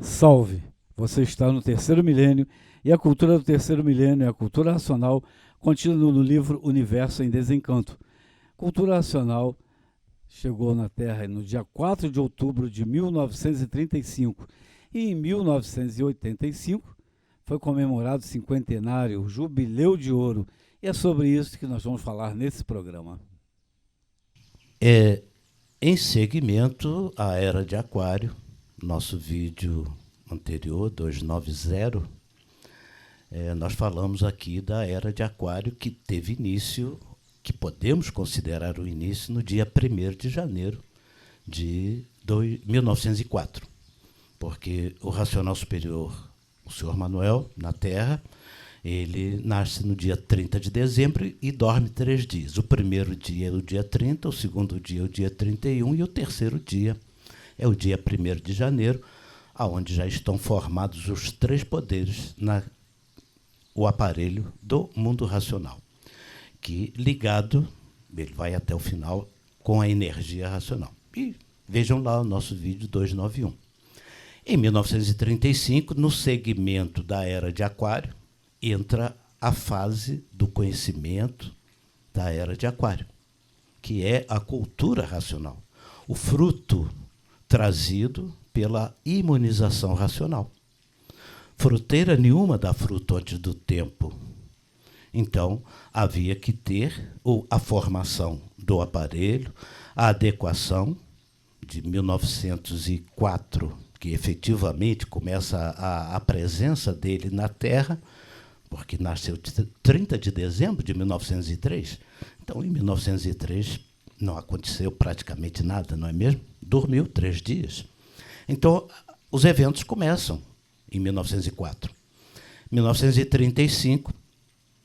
Salve! Você está no terceiro milênio e a cultura do terceiro milênio e a cultura racional continua no livro Universo em Desencanto. Cultura racional chegou na Terra no dia 4 de outubro de 1935 e em 1985 foi comemorado o cinquentenário, o Jubileu de Ouro. E é sobre isso que nós vamos falar nesse programa. Em seguimento à Era de Aquário, nosso vídeo anterior, 290, nós falamos aqui da Era de Aquário, que teve início, que podemos considerar o início, no dia 1º de janeiro de 1904, porque o racional superior, o senhor Manuel, na Terra, ele nasce no dia 30 de dezembro e dorme 3 dias. O primeiro dia é o dia 30, o segundo dia é o dia 31 e o terceiro dia é o dia 1º de janeiro, aonde já estão formados os 3 poderes o aparelho do mundo racional, que ligado, ele vai até o final com a energia racional. E vejam lá o nosso vídeo 291. Em 1935, no segmento da Era de Aquário, entra a fase do conhecimento da Era de Aquário, que é a cultura racional, o fruto trazido pela imunização racional. Fruteira nenhuma dá fruto antes do tempo. Então, havia que ter a formação do aparelho, a adequação de 1904, que efetivamente começa a presença dele na Terra, porque nasceu 30 de dezembro de 1903. Então, em 1903, não aconteceu praticamente nada, não é mesmo? Dormiu 3 dias. Então, os eventos começam em 1904. Em 1935,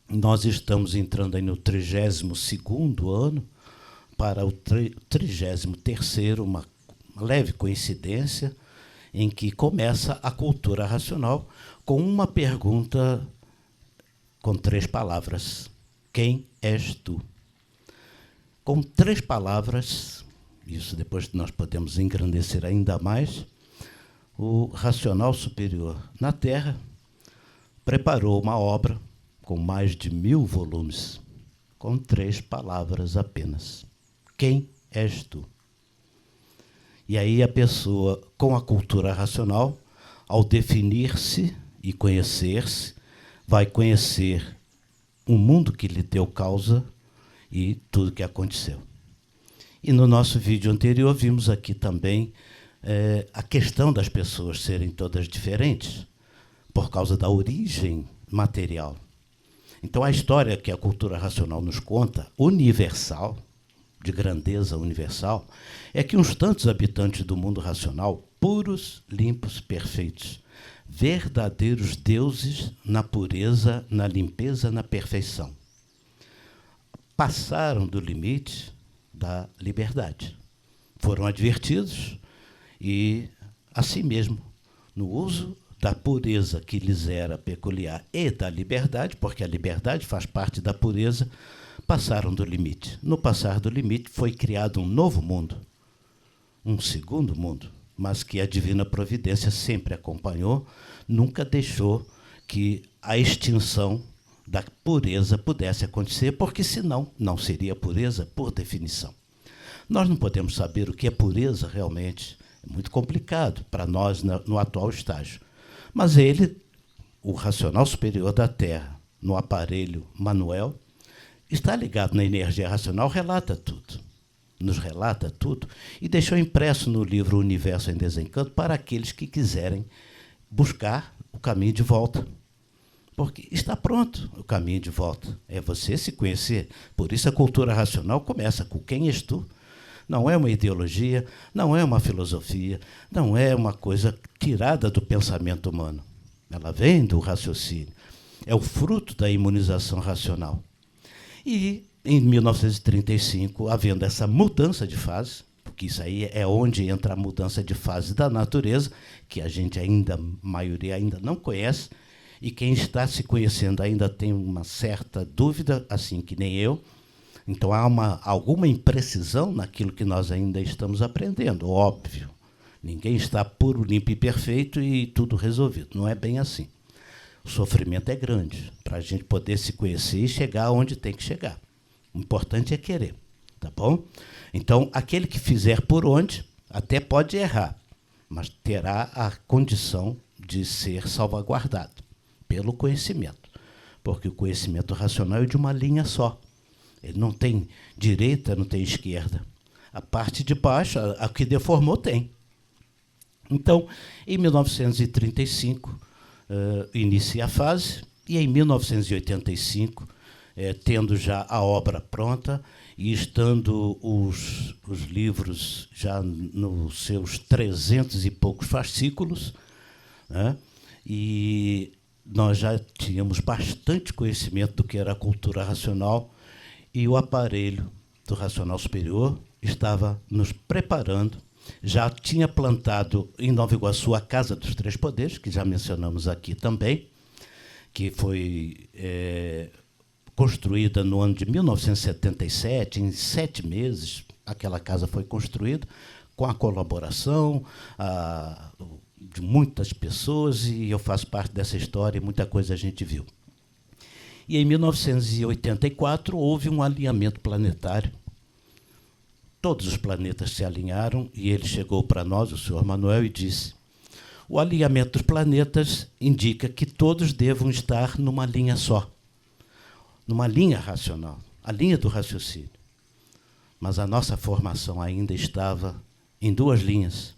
nós estamos entrando aí no 32º ano para o 33º, uma leve coincidência, em que começa a cultura racional com uma pergunta com 3 palavras. Quem és tu? Com 3 palavras, isso depois nós podemos engrandecer ainda mais, o racional superior na Terra preparou uma obra com mais de 1000 volumes, com 3 palavras apenas. Quem és tu? E aí a pessoa, com a cultura racional, ao definir-se e conhecer-se, vai conhecer o mundo que lhe deu causa e tudo que aconteceu. E no nosso vídeo anterior vimos aqui também a questão das pessoas serem todas diferentes por causa da origem material. Então, a história que a cultura racional nos conta, universal, de grandeza universal, é que uns tantos habitantes do mundo racional, puros, limpos, perfeitos, verdadeiros deuses na pureza, na limpeza, na perfeição, passaram do limite da liberdade. Foram advertidos e, assim mesmo, no uso da pureza que lhes era peculiar e da liberdade, porque a liberdade faz parte da pureza, passaram do limite. No passar do limite foi criado um novo mundo, um segundo mundo, mas que a divina providência sempre acompanhou, nunca deixou que a extinção da pureza pudesse acontecer, porque senão não seria pureza por definição. Nós não podemos saber o que é pureza realmente, é muito complicado para nós no atual estágio. Mas ele, o racional superior da Terra, no aparelho Manuel, está ligado na energia racional, relata tudo. Nos relata tudo e deixou impresso no livro Universo em Desencanto para aqueles que quiserem buscar o caminho de volta. Porque está pronto o caminho de volta. É você se conhecer. Por isso a cultura racional começa com quem és tu. Não é uma ideologia, não é uma filosofia, não é uma coisa tirada do pensamento humano. Ela vem do raciocínio. É o fruto da imunização racional. E, em 1935, havendo essa mudança de fase, porque isso aí é onde entra a mudança de fase da natureza, que a gente ainda, a maioria ainda não conhece, e quem está se conhecendo ainda tem uma certa dúvida, assim que nem eu. Então há alguma imprecisão naquilo que nós ainda estamos aprendendo, óbvio. Ninguém está puro, limpo e perfeito e tudo resolvido. Não é bem assim. O sofrimento é grande para a gente poder se conhecer e chegar onde tem que chegar. O importante é querer, tá bom? Então, aquele que fizer por onde, até pode errar, mas terá a condição de ser salvaguardado pelo conhecimento, porque o conhecimento racional é de uma linha só. Ele não tem direita, não tem esquerda. A parte de baixo, a que deformou, tem. Então, em 1935, inicia a fase, e em 1985, tendo já a obra pronta e estando os livros já nos seus 300 e poucos fascículos, né, e nós já tínhamos bastante conhecimento do que era a cultura racional, e o aparelho do Racional Superior estava nos preparando. Já tinha plantado em Nova Iguaçu a Casa dos Três Poderes, que já mencionamos aqui também, que foi construída no ano de 1977, em 7 meses, aquela casa foi construída, com a colaboração de muitas pessoas, e eu faço parte dessa história, e muita coisa a gente viu. E em 1984 houve um alinhamento planetário. Todos os planetas se alinharam e ele chegou para nós, o senhor Manuel, e disse: o alinhamento dos planetas indica que todos devam estar numa linha só, numa linha racional, a linha do raciocínio. Mas a nossa formação ainda estava em 2 linhas,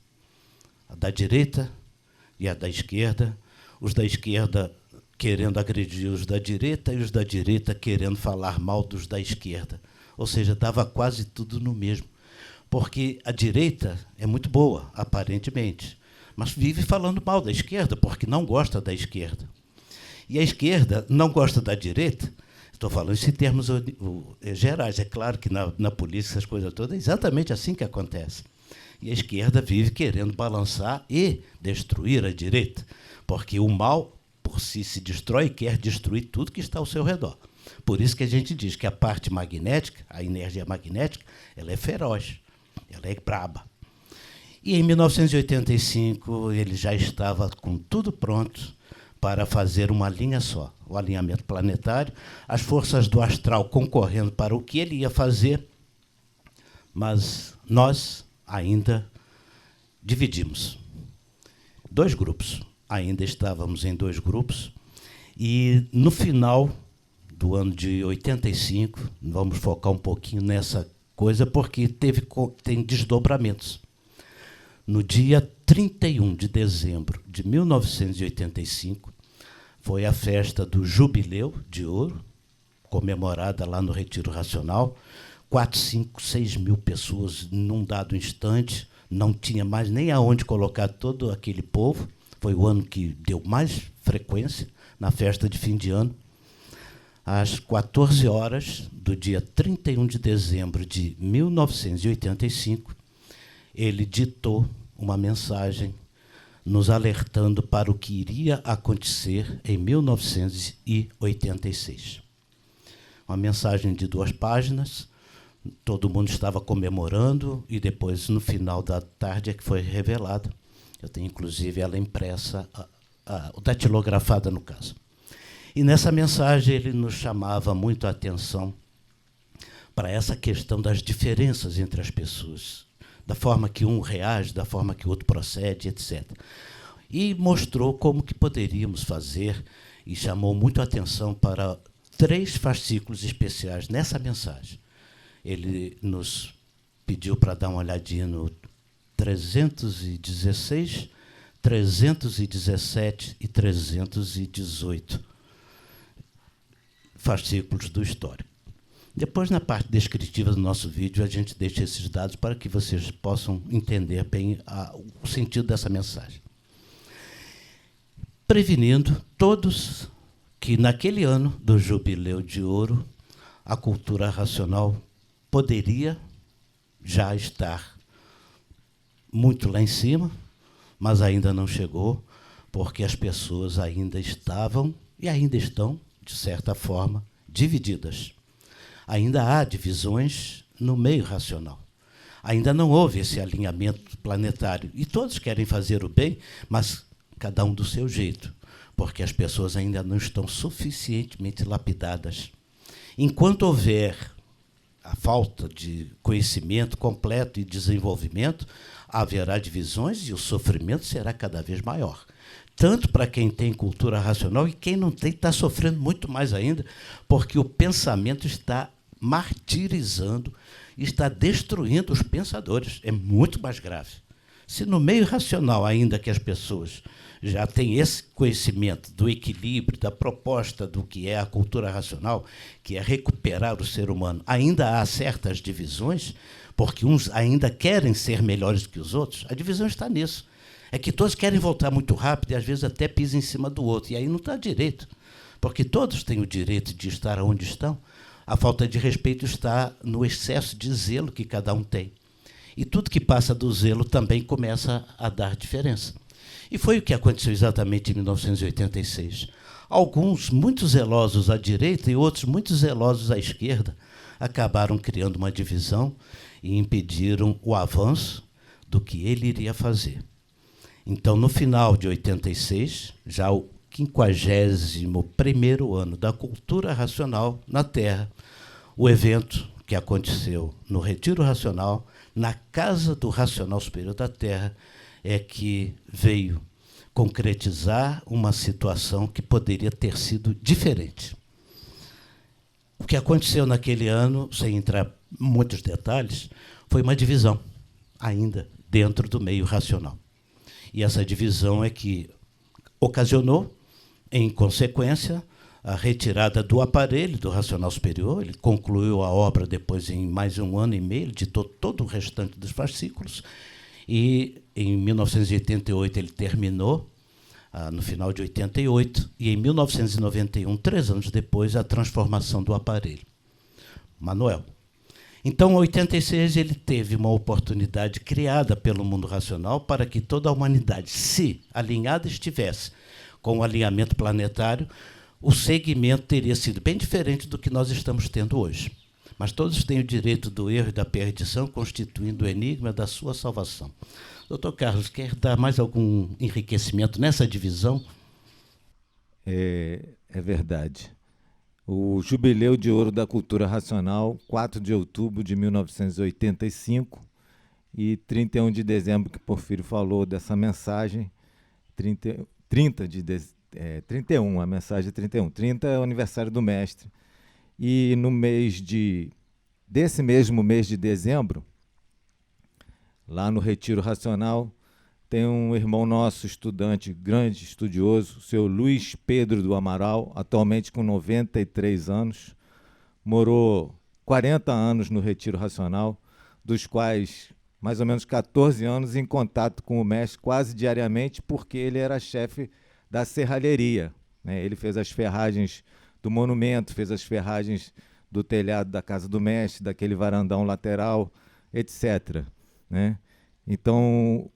a da direita e a da esquerda, os da esquerda querendo agredir os da direita e os da direita querendo falar mal dos da esquerda. Ou seja, dava quase tudo no mesmo. Porque a direita é muito boa, aparentemente, mas vive falando mal da esquerda, porque não gosta da esquerda. E a esquerda não gosta da direita. Estou falando isso em termos gerais. É claro que na polícia, essas coisas todas, é exatamente assim que acontece. E a esquerda vive querendo balançar e destruir a direita, porque o mal por si se destrói e quer destruir tudo que está ao seu redor. Por isso que a gente diz que a parte magnética, a energia magnética, ela é feroz, ela é braba. E em 1985 ele já estava com tudo pronto para fazer uma linha só, o alinhamento planetário, as forças do astral concorrendo para o que ele ia fazer, mas nós ainda dividimos. 2 grupos. Ainda estávamos em 2 grupos, e no final do ano de 85, vamos focar um pouquinho nessa coisa, porque tem desdobramentos. No dia 31 de dezembro de 1985, foi a festa do Jubileu de Ouro, comemorada lá no Retiro Racional, 4, 5, 6 mil pessoas num dado instante, não tinha mais nem aonde colocar todo aquele povo. Foi o ano que deu mais frequência na festa de fim de ano. Às 14 horas do dia 31 de dezembro de 1985, ele ditou uma mensagem nos alertando para o que iria acontecer em 1986. Uma mensagem de 2 páginas, todo mundo estava comemorando, e depois, no final da tarde, é que foi revelada. Eu tenho, inclusive, ela impressa, datilografada, no caso. E nessa mensagem ele nos chamava muito a atenção para essa questão das diferenças entre as pessoas, da forma que um reage, da forma que o outro procede, etc. E mostrou como que poderíamos fazer, e chamou muito a atenção para 3 fascículos especiais nessa mensagem. Ele nos pediu para dar uma olhadinha no 316, 317 e 318 fascículos do histórico. Depois, na parte descritiva do nosso vídeo, a gente deixa esses dados para que vocês possam entender bem o sentido dessa mensagem. Prevenindo todos que, naquele ano do Jubileu de Ouro, a cultura racional poderia já estar muito lá em cima, mas ainda não chegou, porque as pessoas ainda estavam e ainda estão, de certa forma, divididas. Ainda há divisões no meio racional. Ainda não houve esse alinhamento planetário. E todos querem fazer o bem, mas cada um do seu jeito, porque as pessoas ainda não estão suficientemente lapidadas. Enquanto houver a falta de conhecimento completo e desenvolvimento, haverá divisões e o sofrimento será cada vez maior. Tanto para quem tem cultura racional, e quem não tem está sofrendo muito mais ainda, porque o pensamento está martirizando, está destruindo os pensadores. É muito mais grave. Se no meio racional, ainda que as pessoas já têm esse conhecimento do equilíbrio, da proposta do que é a cultura racional, que é recuperar o ser humano, ainda há certas divisões, porque uns ainda querem ser melhores que os outros, a divisão está nisso. É que todos querem voltar muito rápido e, às vezes, até pisam em cima do outro. E aí não está direito, porque todos têm o direito de estar onde estão. A falta de respeito está no excesso de zelo que cada um tem. E tudo que passa do zelo também começa a dar diferença. E foi o que aconteceu exatamente em 1986. Alguns muito zelosos à direita e outros muito zelosos à esquerda acabaram criando uma divisão e impediram o avanço do que ele iria fazer. Então, no final de 86, já o 51º ano da cultura racional na Terra, o evento que aconteceu no Retiro Racional, na Casa do Racional Superior da Terra, é que veio concretizar uma situação que poderia ter sido diferente. O que aconteceu naquele ano, sem entrar em muitos detalhes, foi uma divisão, ainda dentro do meio racional. E essa divisão é que ocasionou, em consequência, a retirada do aparelho do Racional Superior. Ele concluiu a obra depois em mais de 1 ano e meio, ele ditou todo o restante dos fascículos, e em 1988 ele terminou, no final de 88, e em 1991, 3 anos depois, a transformação do aparelho. Manuel. Então, em 86, ele teve uma oportunidade criada pelo mundo racional para que toda a humanidade, se alinhada estivesse com o alinhamento planetário, o segmento teria sido bem diferente do que nós estamos tendo hoje. Mas todos têm o direito do erro e da perdição, constituindo o enigma da sua salvação. Doutor Carlos, quer dar mais algum enriquecimento nessa divisão? É verdade. O Jubileu de Ouro da Cultura Racional, 4 de outubro de 1985 e 31 de dezembro, que Porfírio falou dessa mensagem, 31, a mensagem 31. 30 é o aniversário do mestre. E no desse mesmo mês de dezembro, lá no Retiro Racional, tem um irmão nosso, estudante, grande estudioso, o seu Luiz Pedro do Amaral, atualmente com 93 anos, morou 40 anos no Retiro Racional, dos quais mais ou menos 14 anos em contato com o mestre quase diariamente, porque ele era chefe da serralheria, né? Ele fez as ferragens do monumento, fez as ferragens do telhado da casa do mestre, daquele varandão lateral, etc., né? Então,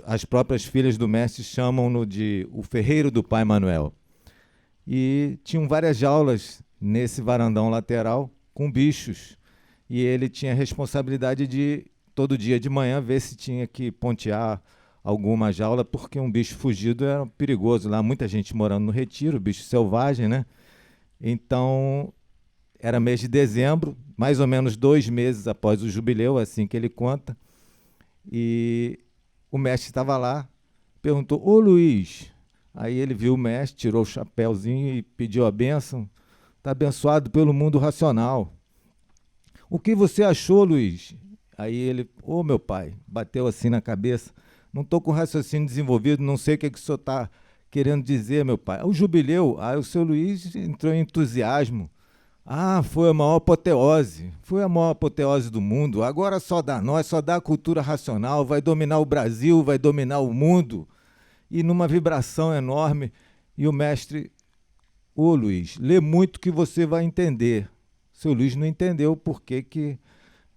as próprias filhas do mestre chamam-no de o ferreiro do pai Manuel. E tinham várias jaulas nesse varandão lateral com bichos. E ele tinha a responsabilidade de, todo dia de manhã, ver se tinha que pontear alguma jaula, porque um bicho fugido era perigoso. Lá muita gente morando no Retiro, bicho selvagem, né? Então, era mês de dezembro, mais ou menos 2 meses após o jubileu, assim que ele conta. E o mestre estava lá, perguntou: ô Luiz. Aí ele viu o mestre, tirou o chapéuzinho e pediu a bênção. Está abençoado pelo mundo racional. O que você achou, Luiz? Aí ele: ô meu pai, bateu assim na cabeça. Não estou com raciocínio desenvolvido, não sei o que o senhor está querendo dizer, meu pai. O jubileu, aí o seu Luiz entrou em entusiasmo. Foi a maior apoteose. Foi a maior apoteose do mundo. Agora só dá nós, só dá a cultura racional, vai dominar o Brasil, vai dominar o mundo. E numa vibração enorme. E o mestre: ô Luiz, lê muito que você vai entender. O seu Luiz não entendeu por que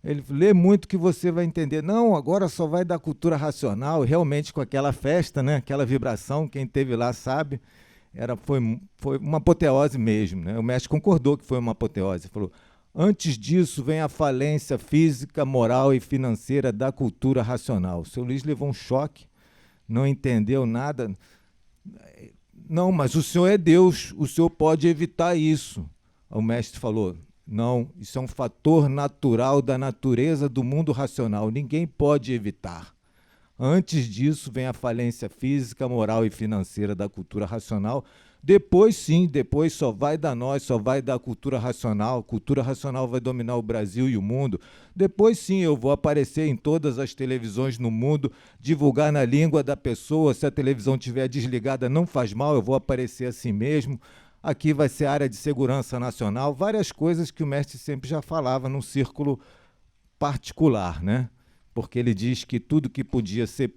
ele lê muito que você vai entender. Não, agora só vai dar cultura racional. Realmente, com aquela festa, né? Aquela vibração, quem esteve lá sabe. Foi uma apoteose mesmo, né? O mestre concordou que foi uma apoteose. Falou: Antes disso, vem a falência física, moral e financeira da cultura racional. O seu Luiz levou um choque, não entendeu nada. Não, mas o senhor é Deus, o senhor pode evitar isso. O mestre falou, não, isso é um fator natural da natureza do mundo racional, ninguém pode evitar. Antes disso, vem a falência física, moral e financeira da cultura racional. Depois, sim, depois só vai dar nós, só vai dar a cultura racional. Cultura racional vai dominar o Brasil e o mundo. Depois, sim, eu vou aparecer em todas as televisões no mundo, divulgar na língua da pessoa. Se a televisão estiver desligada, não faz mal, eu vou aparecer assim mesmo. Aqui vai ser área de segurança nacional. Várias coisas que o mestre sempre já falava num círculo particular, né? Porque ele diz que tudo que podia ser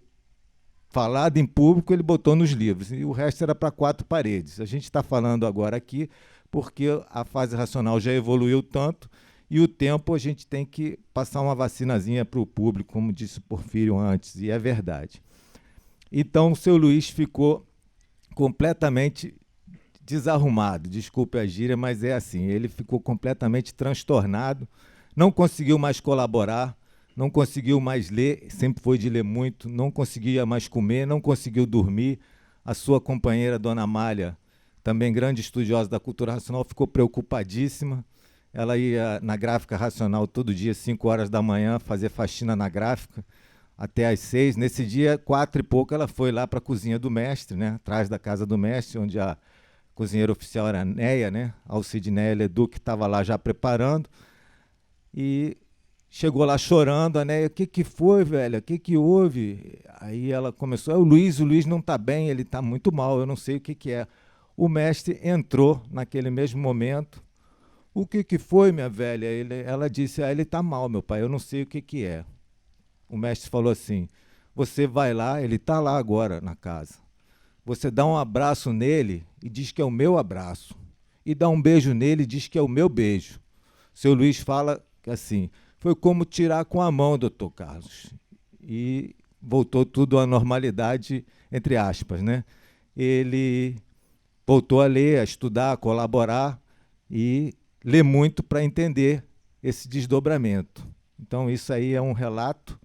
falado em público, ele botou nos livros, e o resto era para 4 paredes. A gente está falando agora aqui porque a fase racional já evoluiu tanto, e o tempo a gente tem que passar uma vacinazinha para o público, como disse o Porfírio antes, e é verdade. Então, o seu Luiz ficou completamente desarrumado, desculpe a gíria, mas é assim, ele ficou completamente transtornado, não conseguiu mais colaborar, não conseguiu mais ler, sempre foi de ler muito, não conseguia mais comer, não conseguiu dormir. A sua companheira, Dona Amália, também grande estudiosa da cultura racional, ficou preocupadíssima. Ela ia na gráfica racional todo dia, 5 horas da manhã, fazer faxina na gráfica, até às 6. Nesse dia, 4 e pouco, ela foi lá para a cozinha do mestre, né, atrás da casa do mestre, onde a cozinheira oficial era a Neia, né, Alcidinéia Leduc, que estava lá já preparando, e chegou lá chorando, a Neia, o que foi, velho? O que houve? Aí ela começou, o Luiz não está bem, ele está muito mal, eu não sei o que é. O mestre entrou naquele mesmo momento. O que foi, minha velha? Ela disse, ele está mal, meu pai, eu não sei o que é. O mestre falou assim, você vai lá, ele está lá agora na casa. Você dá um abraço nele e diz que é o meu abraço. E dá um beijo nele e diz que é o meu beijo. Seu Luiz fala assim, foi como tirar com a mão, doutor Carlos. E voltou tudo à normalidade, entre aspas, né? Ele voltou a ler, a estudar, a colaborar e ler muito para entender esse desdobramento. Então, isso aí é um relato,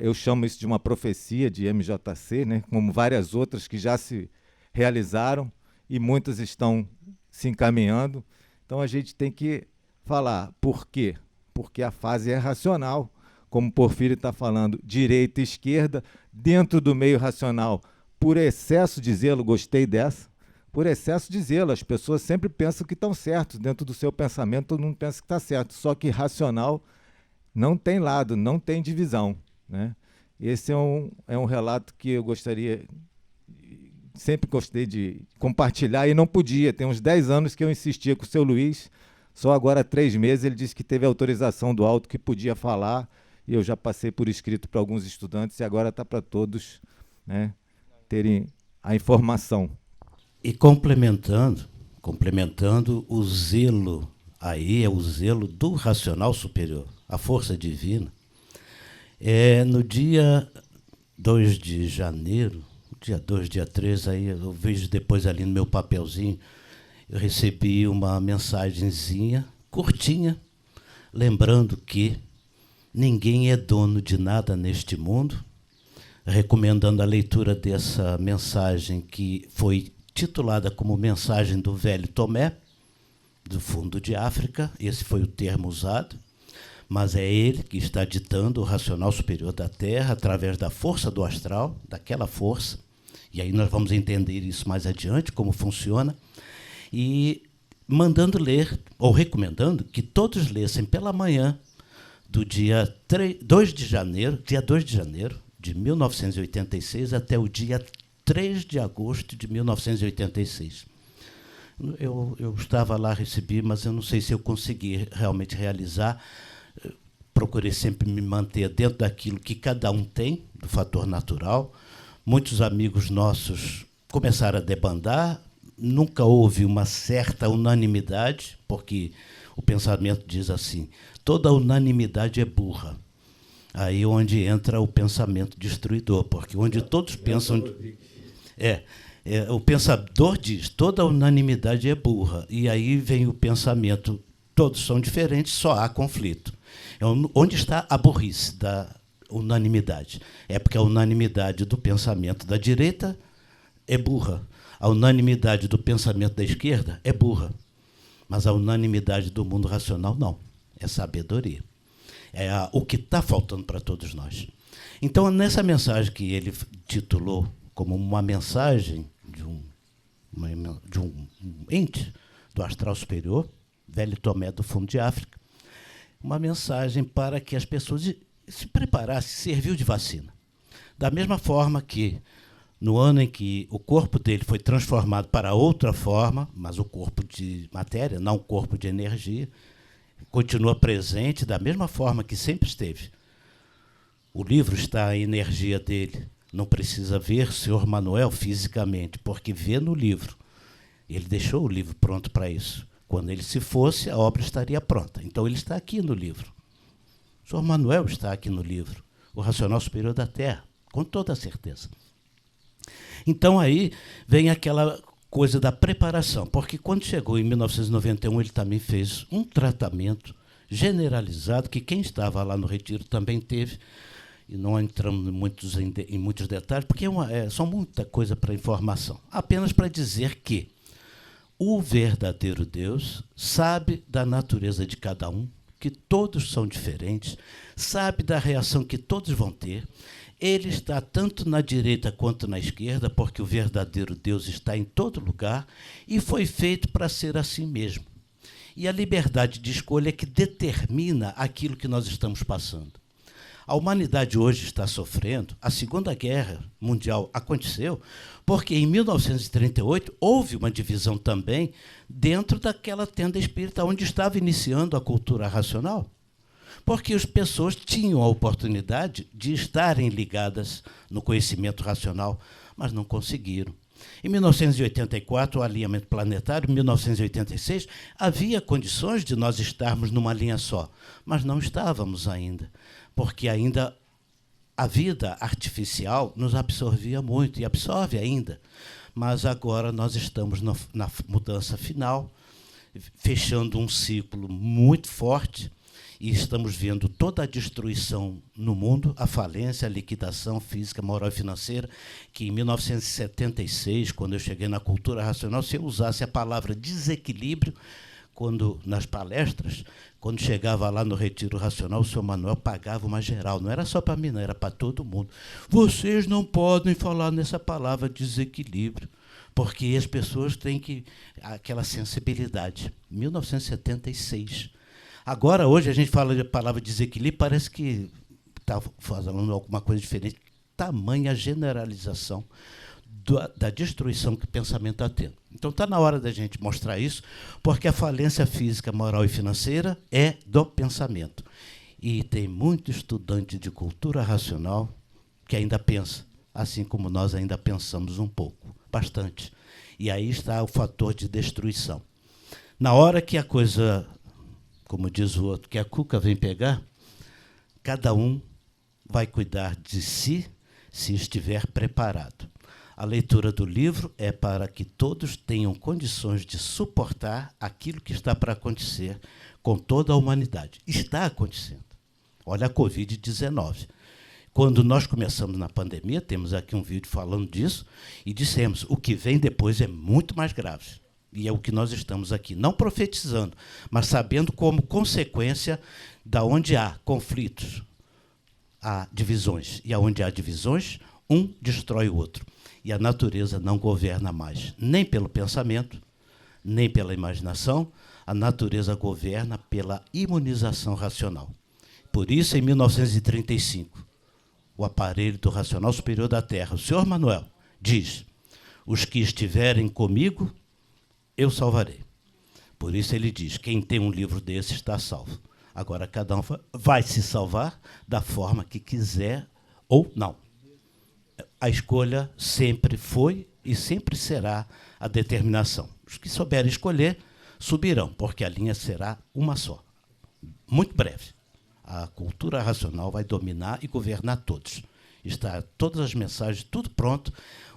eu chamo isso de uma profecia de MJC, né? Como várias outras que já se realizaram e muitas estão se encaminhando. Então, a gente tem que falar por quê? Porque a fase é racional, como o Porfírio está falando, direita e esquerda, dentro do meio racional, por excesso de zelo, gostei dessa, por excesso de zelo, as pessoas sempre pensam que estão certos, dentro do seu pensamento todo mundo pensa que está certo, só que racional não tem lado, não tem divisão, né? Esse é um relato que eu sempre gostei de compartilhar e não podia, tem uns 10 anos que eu insistia com o seu Luiz. Só agora, 3 meses, ele disse que teve autorização do alto que podia falar, e eu já passei por escrito para alguns estudantes, e agora está para todos, né, terem a informação. E complementando o zelo, aí é o zelo do racional superior, a força divina. No dia 2 de janeiro, dia 2, dia 3, aí eu vejo depois ali no meu papelzinho, eu recebi uma mensagenzinha curtinha, lembrando que ninguém é dono de nada neste mundo, recomendando a leitura dessa mensagem que foi titulada como Mensagem do Velho Tomé, do Fundo de África, esse foi o termo usado, mas é ele que está ditando o racional superior da Terra através da força do astral, daquela força, e aí nós vamos entender isso mais adiante, como funciona, e mandando ler, ou recomendando, que todos lessem pela manhã do dia 2 de janeiro de 1986 até o dia 3 de agosto de 1986. Eu estava lá, recebi, mas eu não sei se eu consegui realmente realizar. Procurei sempre me manter dentro daquilo que cada um tem, do fator natural. Muitos amigos nossos começaram a debandar, nunca houve uma certa unanimidade, porque o pensamento diz assim, toda unanimidade é burra. Aí onde entra o pensamento destruidor, porque onde todos pensam... o pensador diz, toda unanimidade é burra, e aí vem o pensamento todos são diferentes, só há conflito. Onde está a burrice da unanimidade? É porque a unanimidade do pensamento da direita é burra. A unanimidade do pensamento da esquerda é burra. Mas a unanimidade do mundo racional, não. É sabedoria. É o que está faltando para todos nós. Então, nessa mensagem que ele titulou como uma mensagem de um ente do astral superior, velho Tomé do Fundo de África, uma mensagem para que as pessoas se preparassem, serviu de vacina. Da mesma forma que, no ano em que o corpo dele foi transformado para outra forma, mas o corpo de matéria, não o corpo de energia, continua presente da mesma forma que sempre esteve. O livro está a energia dele. Não precisa ver o senhor Manuel fisicamente, porque vê no livro. Ele deixou o livro pronto para isso. Quando ele se fosse, a obra estaria pronta. Então, ele está aqui no livro. O senhor Manuel está aqui no livro. O Racional Superior da Terra, com toda certeza. Então, aí vem aquela coisa da preparação, porque quando chegou em 1991, ele também fez um tratamento generalizado, que quem estava lá no retiro também teve, e não entramos em muitos detalhes, porque são muita coisa para informação. Apenas para dizer que o verdadeiro Deus sabe da natureza de cada um, que todos são diferentes, sabe da reação que todos vão ter. Ele está tanto na direita quanto na esquerda, porque o verdadeiro Deus está em todo lugar e foi feito para ser assim mesmo. E a liberdade de escolha é que determina aquilo que nós estamos passando. A humanidade hoje está sofrendo. A Segunda Guerra Mundial aconteceu porque, em 1938, houve uma divisão também dentro daquela tenda espírita onde estava iniciando a cultura racional. Porque as pessoas tinham a oportunidade de estarem ligadas no conhecimento racional, mas não conseguiram. Em 1984, o alinhamento planetário, em 1986, havia condições de nós estarmos numa linha só, mas não estávamos ainda, porque ainda a vida artificial nos absorvia muito, e absorve ainda. Mas agora nós estamos na mudança final, fechando um ciclo muito forte, e estamos vendo toda a destruição no mundo, a falência, a liquidação física, moral e financeira, que em 1976, quando eu cheguei na cultura racional, se eu usasse a palavra desequilíbrio, nas palestras, quando chegava lá no Retiro Racional, o senhor Manuel pagava uma geral. Não era só para mim, não, era para todo mundo. Vocês não podem falar nessa palavra desequilíbrio, porque as pessoas têm aquela sensibilidade. 1976. Agora, hoje, a gente fala de palavra desequilíbrio, parece que está falando alguma coisa diferente. Tamanha generalização da destruição que o pensamento está tendo. Então, está na hora da gente mostrar isso, porque a falência física, moral e financeira é do pensamento. E tem muito estudante de cultura racional que ainda pensa, assim como nós ainda pensamos um pouco, bastante. E aí está o fator de destruição. Na hora que a coisa, como diz o outro, que a cuca vem pegar, cada um vai cuidar de si, se estiver preparado. A leitura do livro é para que todos tenham condições de suportar aquilo que está para acontecer com toda a humanidade. Está acontecendo. Olha a Covid-19. Quando nós começamos na pandemia, temos aqui um vídeo falando disso, e dissemos, o que vem depois é muito mais grave. E é o que nós estamos aqui, não profetizando, mas sabendo como consequência da onde há conflitos, há divisões. E aonde há divisões, um destrói o outro. E a natureza não governa mais, nem pelo pensamento, nem pela imaginação. A natureza governa pela imunização racional. Por isso, em 1935, o aparelho do Racional Superior da Terra, o senhor Manuel, diz, os que estiverem comigo, eu salvarei. Por isso ele diz, quem tem um livro desse está salvo. Agora, cada um vai se salvar da forma que quiser ou não. A escolha sempre foi e sempre será a determinação. Os que souberem escolher subirão, porque a linha será uma só. Muito breve. A cultura racional vai dominar e governar todos. Está todas as mensagens, tudo pronto.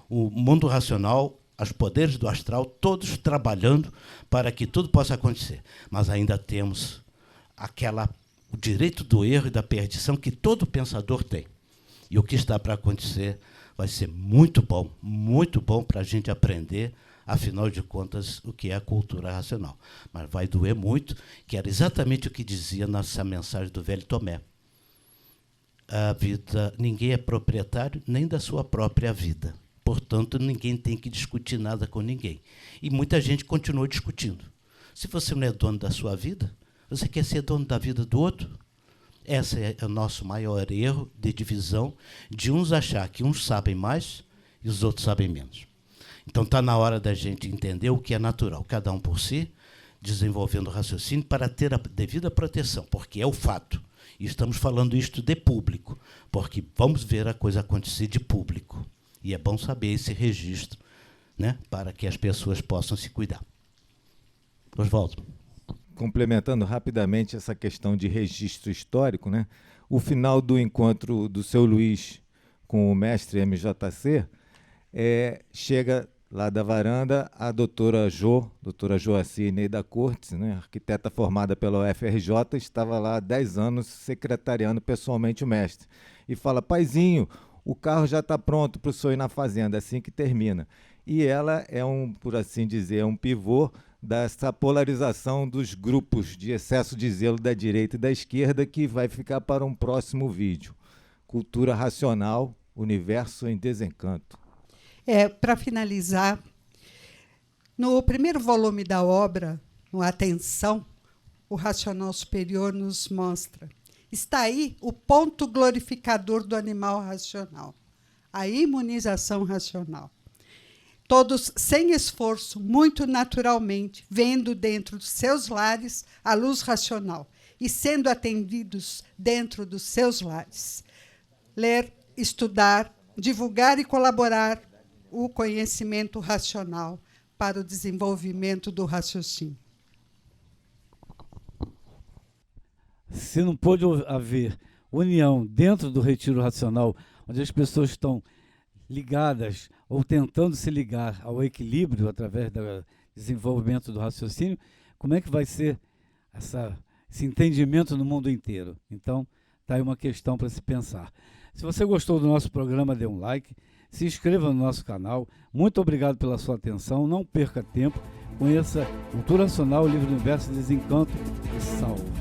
O mundo racional os poderes do astral, todos trabalhando para que tudo possa acontecer. Mas ainda temos o direito do erro e da perdição que todo pensador tem. E o que está para acontecer vai ser muito bom para a gente aprender, afinal de contas, o que é a cultura racional. Mas vai doer muito, que era exatamente o que dizia nessa mensagem do velho Tomé. A vida, ninguém é proprietário nem da sua própria vida. Portanto, ninguém tem que discutir nada com ninguém. E muita gente continua discutindo. Se você não é dono da sua vida, você quer ser dono da vida do outro? Esse é o nosso maior erro de divisão, de uns achar que uns sabem mais e os outros sabem menos. Então, está na hora da gente entender o que é natural, cada um por si, desenvolvendo o raciocínio para ter a devida proteção, porque é o fato. E estamos falando isto de público, porque vamos ver a coisa acontecer de público. E é bom saber esse registro, né, para que as pessoas possam se cuidar. Oswaldo. Complementando rapidamente essa questão de registro histórico, né, o final do encontro do seu Luiz com o mestre MJC, chega lá da varanda a doutora Joacir Neida Cortes, né, arquiteta formada pela UFRJ, estava lá há 10 anos secretariando pessoalmente o mestre. E fala: paizinho, o carro já está pronto para o senhor ir na fazenda, assim que termina. E ela é por assim dizer, um pivô dessa polarização dos grupos de excesso de zelo da direita e da esquerda, que vai ficar para um próximo vídeo. Cultura racional, universo em desencanto. Para finalizar, no primeiro volume da obra, no Atenção, o Racional Superior nos mostra: está aí o ponto glorificador do animal racional, a imunização racional. Todos sem esforço, muito naturalmente, vendo dentro dos seus lares a luz racional e sendo atendidos dentro dos seus lares. Ler, estudar, divulgar e colaborar o conhecimento racional para o desenvolvimento do raciocínio. Se não pôde haver união dentro do retiro racional, onde as pessoas estão ligadas ou tentando se ligar ao equilíbrio através do desenvolvimento do raciocínio, como é que vai ser esse entendimento no mundo inteiro? Então, está aí uma questão para se pensar. Se você gostou do nosso programa, dê um like, se inscreva no nosso canal. Muito obrigado pela sua atenção, não perca tempo, conheça Cultura Racional, Livro do Universo, Desencanto e Salve.